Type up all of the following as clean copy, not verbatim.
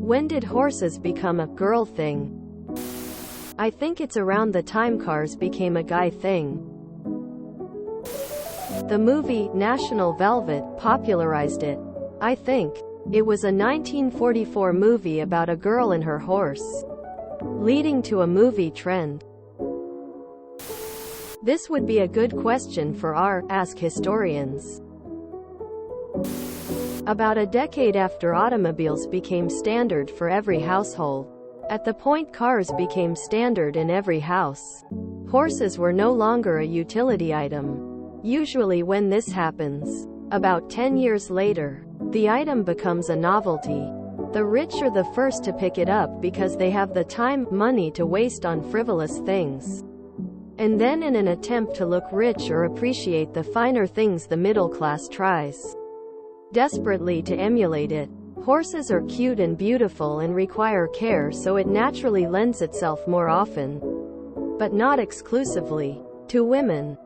When did horses become a girl thing? I think it's around the time cars became a guy thing. The movie, National Velvet, popularized it. I think. It was a 1944 movie about a girl and her horse, leading to a movie trend. This would be a good question for our Ask Historians. About a decade after automobiles became standard for every household, at the point cars became standard in every house, horses were no longer a utility item. Usually when this happens, about 10 years later, the item becomes a novelty. The rich are the first to pick it up because they have the time, money to waste on frivolous things. And then in an attempt to look rich or appreciate the finer things, the middle class tries desperately to emulate it. Horses are cute and beautiful and require care, so it naturally lends itself more often, but not exclusively, to women.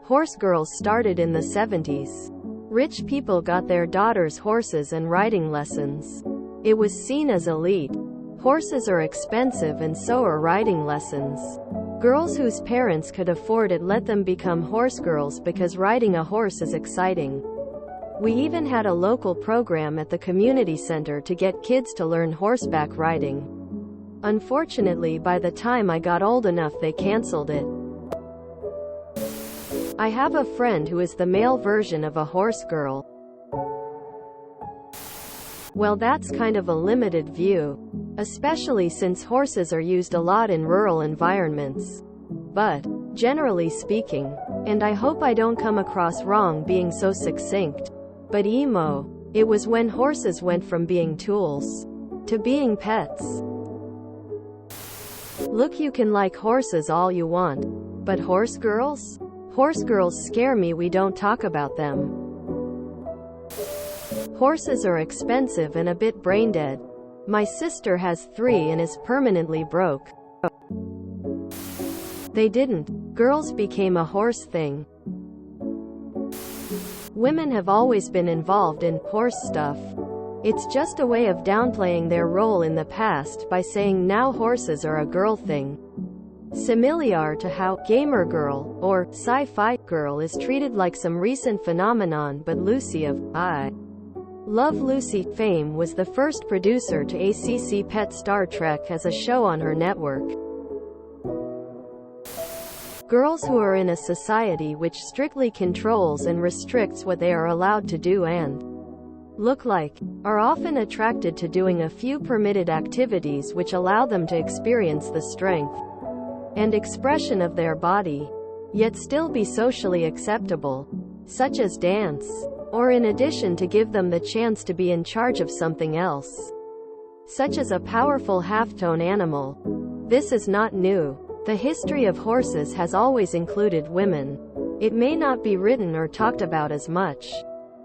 Horse girls started in the 70s. Rich people got their daughters horses and riding lessons. It was seen as elite. Horses are expensive and so are riding lessons. Girls whose parents could afford it let them become horse girls because riding a horse is exciting. We even had a local program at the community center to get kids to learn horseback riding. Unfortunately, by the time I got old enough, they canceled it. I have a friend who is the male version of a horse girl. Well, that's kind of a limited view, especially since horses are used a lot in rural environments. But, generally speaking, and I hope I don't come across wrong being so succinct, but it was when horses went from being tools to being pets. Look, you can like horses all you want, but horse girls? Horse girls scare me. We don't talk about them. Horses are expensive and a bit brain-dead. My sister has 3 and is permanently broke. They didn't. Girls became a horse thing. Women have always been involved in horse stuff. It's just a way of downplaying their role in the past by saying now horses are a girl thing. Similar to how gamer girl or sci-fi girl is treated like some recent phenomenon, but Lucy of I Love Lucy fame was the first producer to ACC pet Star Trek as a show on her network. Girls who are in a society which strictly controls and restricts what they are allowed to do and look like, are often attracted to doing a few permitted activities which allow them to experience the strength and expression of their body, yet still be socially acceptable, such as dance, or in addition to give them the chance to be in charge of something else, such as a powerful half-tone animal. This is not new. The history of horses has always included women. It may not be written or talked about as much,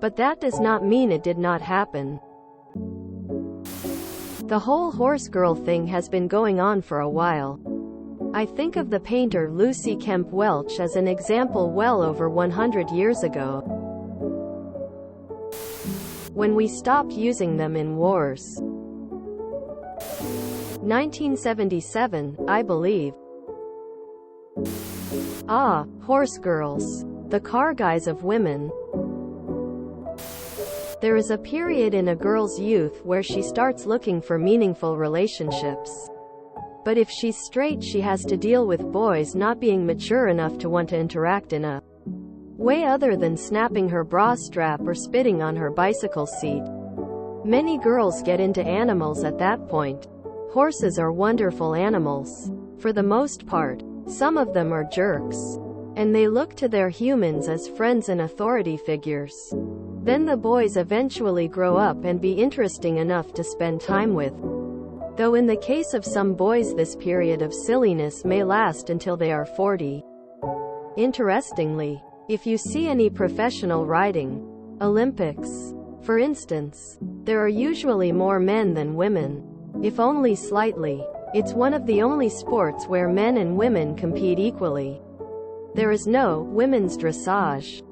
but that does not mean it did not happen. The whole horse girl thing has been going on for a while. I think of the painter Lucy Kemp Welch as an example well over 100 years ago, when we stopped using them in wars. 1977, I believe. Ah, horse girls. The car guys of women. There is a period in a girl's youth where she starts looking for meaningful relationships. But if she's straight, she has to deal with boys not being mature enough to want to interact in a way other than snapping her bra strap or spitting on her bicycle seat. Many girls get into animals at that point. Horses are wonderful animals. For the most part, some of them are jerks, and they look to their humans as friends and authority figures. Then the boys eventually grow up and be interesting enough to spend time with. Though in the case of some boys this period of silliness may last until they are 40. Interestingly, if you see any professional riding, Olympics, for instance, there are usually more men than women, if only slightly. It's one of the only sports where men and women compete equally. There is no women's dressage.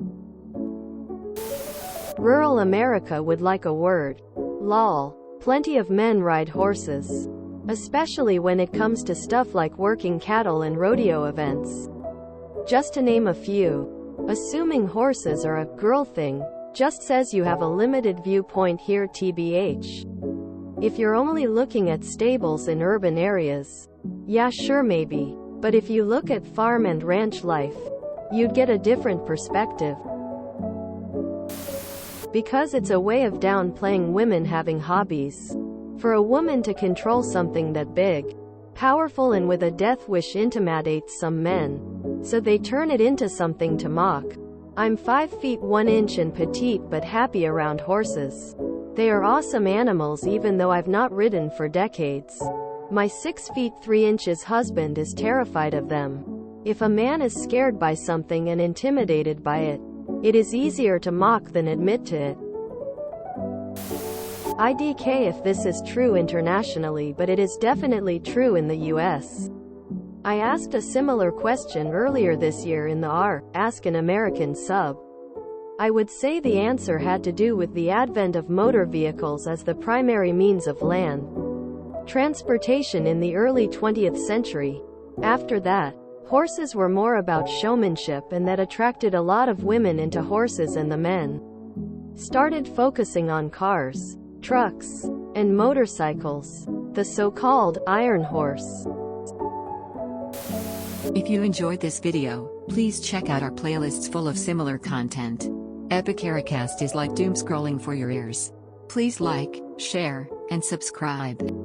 Rural America would like a word. Lol. Plenty of men ride horses. Especially when it comes to stuff like working cattle and rodeo events. Just to name a few. Assuming horses are a girl thing just says you have a limited viewpoint here tbh. If you're only looking at stables in urban areas, yeah sure maybe. But if you look at farm and ranch life, you'd get a different perspective. Because it's a way of downplaying women having hobbies. For a woman to control something that big, powerful and with a death wish intimidates some men. So they turn it into something to mock. I'm 5 feet 1 inch and petite but happy around horses. They are awesome animals even though I've not ridden for decades. My 6 feet 3 inches husband is terrified of them. If a man is scared by something and intimidated by it, it is easier to mock than admit to it. IDK if this is true internationally, but it is definitely true in the US. I asked a similar question earlier this year in the Ask an American sub. I would say the answer had to do with the advent of motor vehicles as the primary means of land transportation in the early 20th century. After that, horses were more about showmanship, and that attracted a lot of women into horses, and the men started focusing on cars, trucks, and motorcycles, the so-called Iron Horse. If you enjoyed this video, please check out our playlists full of similar content. Epicaricast is like doom scrolling for your ears. Please like, share, and subscribe.